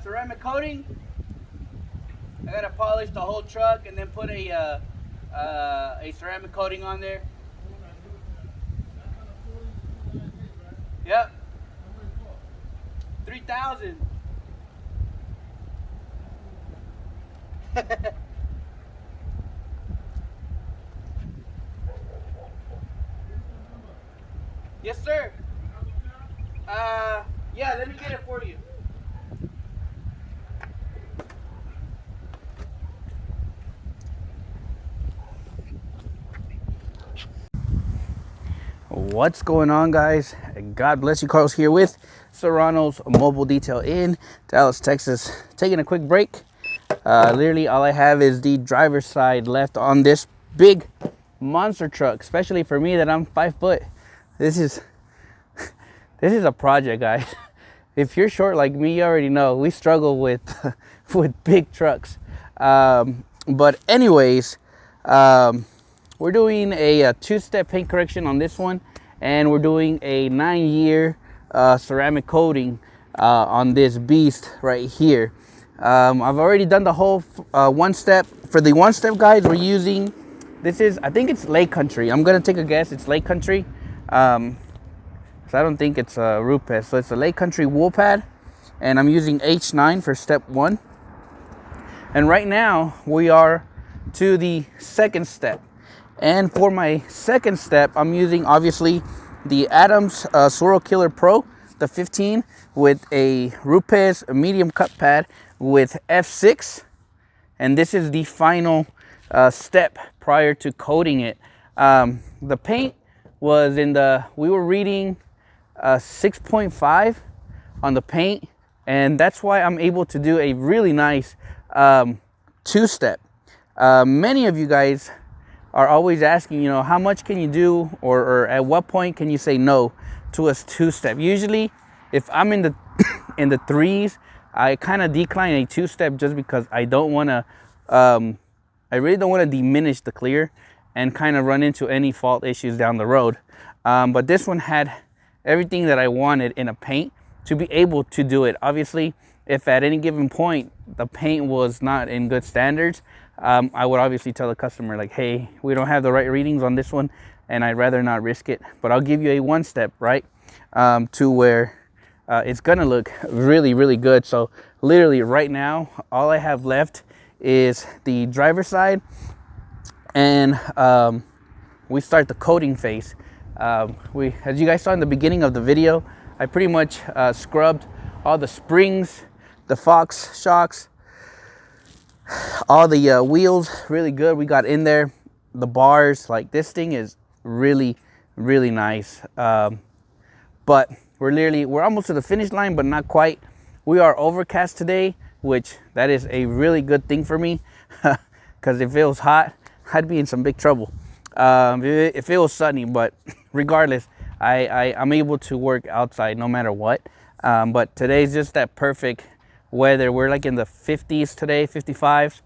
Ceramic coating. I gotta polish the whole truck and then put a ceramic coating on there. Yep. 3,000. Yes, sir. Yeah, let me get it for you. What's going on, guys? God bless you. Carlos here with Serranos Mobile Detail in Dallas, Texas. Taking a quick break. Literally all I have is the driver's side left on this big monster truck, especially for me that I'm 5 foot. This is a project, guys. If you're short like me, you already know we struggle with with big trucks. But anyways, we're doing a 2-step paint correction on this one, and we're doing a 9-year ceramic coating on this beast right here. I've already done the whole 1-step. For the 1-step, guys, we're using, I think it's Lake Country. I'm gonna take a guess. It's Lake Country. So I don't think it's a Rupes. So it's a Lake Country wool pad, and I'm using H9 for step 1. And right now we are to the 2nd step. And for my 2nd step, I'm using obviously the Adams Swirl Killer Pro, the 15, with a Rupes medium cut pad with F6. And this is the final step prior to coating it. The paint was we were reading 6.5 on the paint, and that's why I'm able to do a really nice 2-step. Many of you guys are always asking, how much can you do, or at what point can you say no to a 2-step? Usually, if I'm in the in the 3s, I kind of decline a 2-step just because I don't want to. I really don't want to diminish the clear and kind of run into any fault issues down the road. But this one had everything that I wanted in a paint to be able to do it. Obviously, if at any given point the paint was not in good standards, I would obviously tell the customer, like, hey, we don't have the right readings on this one and I'd rather not risk it, but I'll give you a 1-step, right, to where it's gonna look really, really good. So literally right now, all I have left is the driver's side, and we start the coating phase. As you guys saw in the beginning of the video, I pretty much scrubbed all the springs, the Fox shocks, all the wheels really good. We got in there, the bars, like this thing is really, really nice. But we're almost to the finish line, but not quite. We are overcast today, which that is a really good thing for me, because if it was hot, I'd be in some big trouble. If it was sunny, but regardless, I'm able to work outside no matter what. But today's just that perfect weather. We're like in the 50s today, 55s.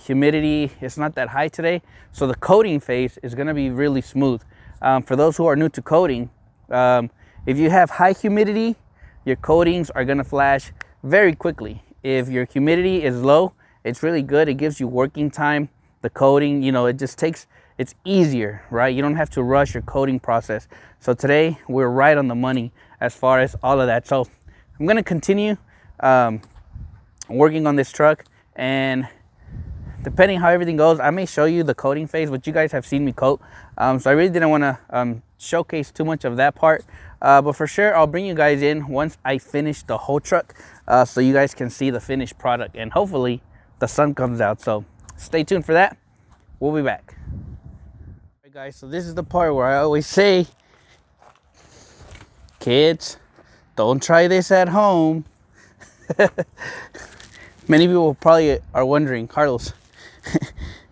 Humidity is not that high today, so the coating phase is going to be really smooth. For those who are new to coating, if you have high humidity, your coatings are going to flash very quickly. If your humidity is low, it's really good. It gives you working time. The coating, it just takes, it's easier, right? You don't have to rush your coating process. So today we're right on the money as far as all of that. So I'm going to continue working on this truck, and depending how everything goes, I may show you the coating phase, but you guys have seen me coat. So I really didn't want to showcase too much of that part. But for sure, I'll bring you guys in once I finish the whole truck, so you guys can see the finished product, and hopefully the sun comes out. So stay tuned for that. We'll be back. Guys, so this is the part where I always say, kids, don't try this at home. Many people probably are wondering, Carlos,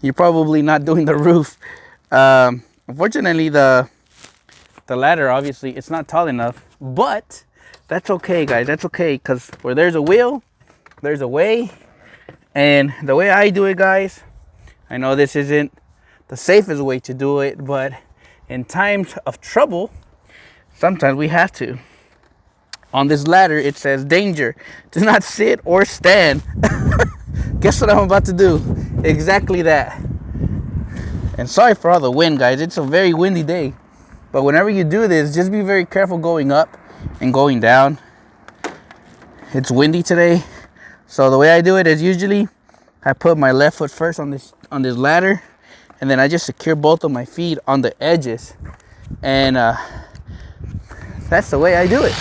you're probably not doing the roof. Unfortunately, the ladder, obviously, it's not tall enough, but that's okay, guys. That's okay, because where there's a will, there's a way. And the way I do it, guys, I know this isn't the safest way to do it, but in times of trouble, sometimes we have to. On this ladder, it says, danger, do not sit or stand. Guess what I'm about to do? Exactly that. And sorry for all the wind, guys. It's a very windy day. But whenever you do this, just be very careful going up and going down. It's windy today. So the way I do it is usually I put my left foot first on this ladder, and then I just secure both of my feet on the edges. And that's the way I do it.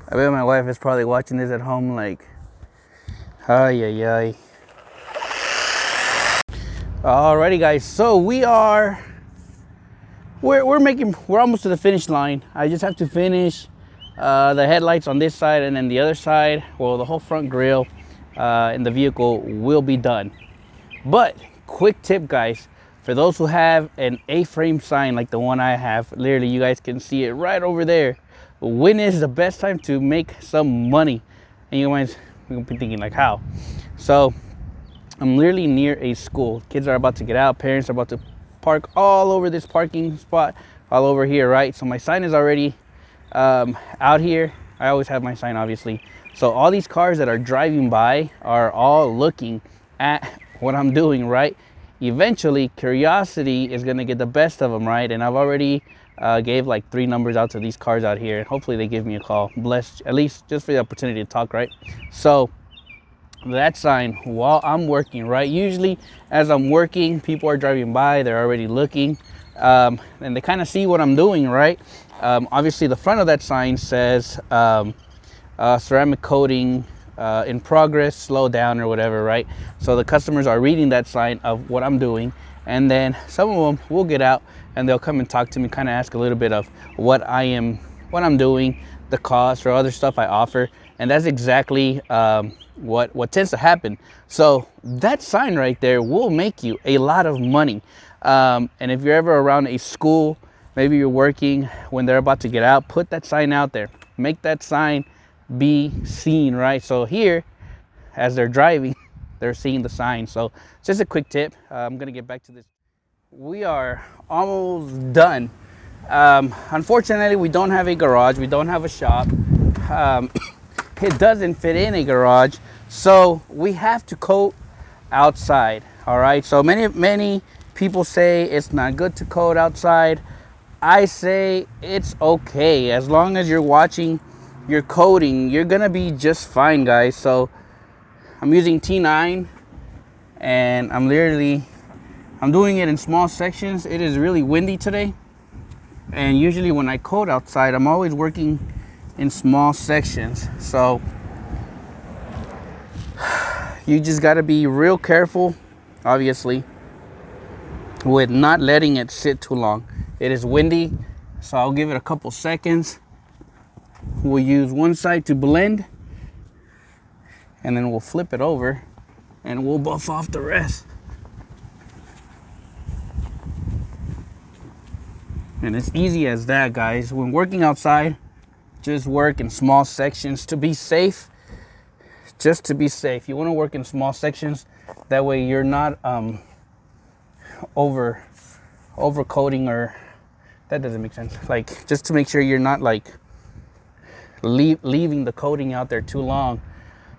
I bet my wife is probably watching this at home like, ay, ay, ay. Alrighty, guys, so we're almost to the finish line. I just have to finish the headlights on this side, and then the other side, well, the whole front grille in the vehicle will be done. But quick tip, guys, for those who have an A-frame sign like the one I have, literally you guys can see it right over there. When is the best time to make some money? And you might be thinking like, how? So I'm literally near a school. Kids are about to get out. Parents are about to park all over this parking spot, all over here, right? So my sign is already out here. I always have my sign, obviously. So all these cars that are driving by are all looking at what I'm doing, right? Eventually, curiosity is gonna get the best of them, right? And I've already gave like 3 numbers out to these cars out here. Hopefully they give me a call. Blessed, at least just for the opportunity to talk, right? So that sign, while I'm working, right? Usually as I'm working, people are driving by, they're already looking, and they kind of see what I'm doing, right? Obviously the front of that sign says ceramic coating in progress, slow down, or whatever, right? So the customers are reading that sign of what I'm doing, and then some of them will get out and they'll come and talk to me, kind of ask a little bit of what I'm doing, the cost, or other stuff I offer. And that's exactly what tends to happen. So that sign right there will make you a lot of money. And if you're ever around a school, maybe you're working when they're about to get out, put that sign out there. Make that sign be seen, right? So here, as they're driving, they're seeing the sign. So just a quick tip. I'm gonna get back to this. We are almost done. Unfortunately, we don't have a garage. We don't have a shop. It doesn't fit in a garage, so we have to coat outside. All right. So many people say it's not good to coat outside. I say it's okay as long as you're watching your coating. You're gonna be just fine, guys. So I'm using T9, and I'm doing it in small sections. It is really windy today, and usually when I coat outside, I'm always working in small sections. So you just got to be real careful, obviously, with not letting it sit too long. It is windy, so I'll give it a couple seconds. We'll use one side to blend, and then we'll flip it over and we'll buff off the rest. And it's easy as that, guys. When working outside, just work in small sections to be safe. Just to be safe. You want to work in small sections. That way you're not over coating, or that doesn't make sense. Like, just to make sure you're not like leaving the coating out there too long.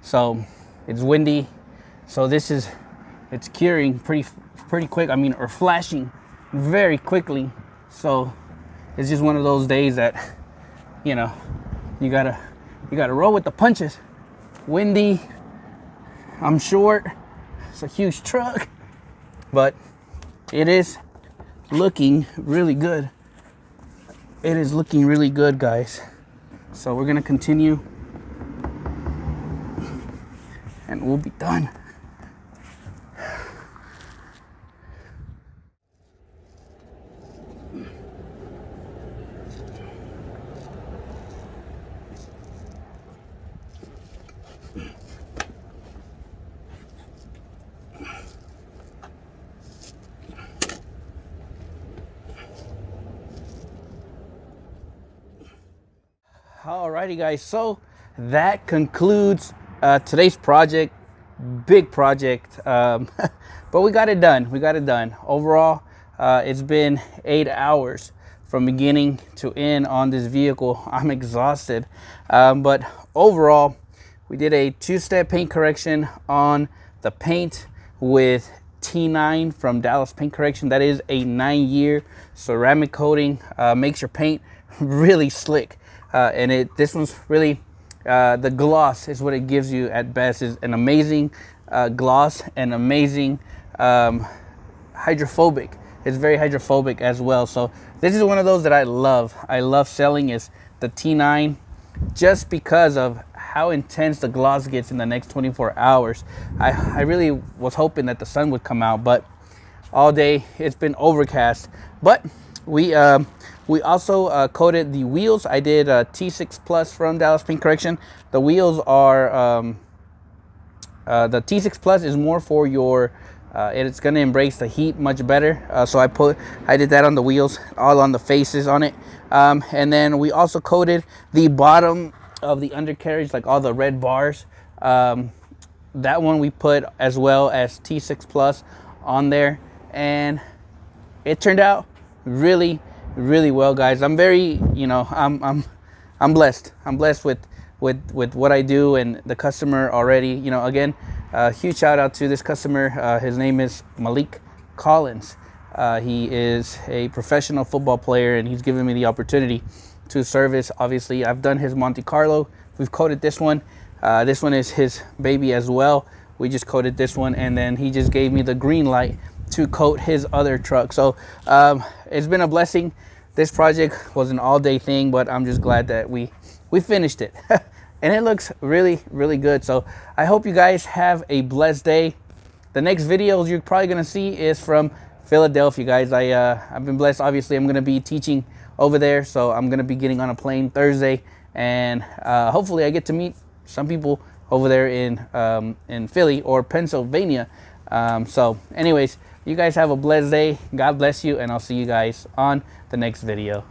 So it's windy. So it's curing pretty quick. I mean, or flashing very quickly. So it's just one of those days that, you know, you gotta roll with the punches. Windy, I'm short. It's a huge truck, but it is looking really good. It is looking really good, guys. So we're gonna continue and we'll be done. Alrighty, guys, so that concludes today's project. Big project, but we got it done. Overall, it's been 8 hours from beginning to end on this vehicle. I'm exhausted, but overall we did a 2-step paint correction on the paint with T9 from Dallas Paint Correction. That is a 9-year ceramic coating. Makes your paint really slick. And this one's really, the gloss is what it gives you at best. Is an amazing gloss and amazing hydrophobic. It's very hydrophobic as well. So this is one of those that I love. I love selling is the T9 just because of how intense the gloss gets in the next 24 hours. I really was hoping that the sun would come out, but all day it's been overcast. But we also coated the wheels. I did T6 Plus from Dallas Paint Correction. The wheels are the T6 Plus is more for your it's going to embrace the heat much better. So I did that on the wheels, all on the faces on it. And then we also coated the bottom of the undercarriage, like all the red bars. That one we put as well as T6 Plus on there, and it turned out really well, guys. I'm very, I'm blessed. I'm blessed with what I do and the customer already. Again, huge shout out to this customer. His name is Malik Collins. He is a professional football player, and he's given me the opportunity to service. Obviously, I've done his Monte Carlo. We've coated this one. This one is his baby as well. We just coated this one, and then he just gave me the green light to coat his other truck. So it's been a blessing. This project was an all-day thing, but I'm just glad that we finished it. And it looks really good. So I hope you guys have a blessed day. The next videos you're probably gonna see is from Philadelphia, guys. I've been blessed. Obviously, I'm gonna be teaching over there, so I'm gonna be getting on a plane Thursday, and hopefully I get to meet some people over there in Philly or Pennsylvania. So anyways, you guys have a blessed day. God bless you, and I'll see you guys on the next video.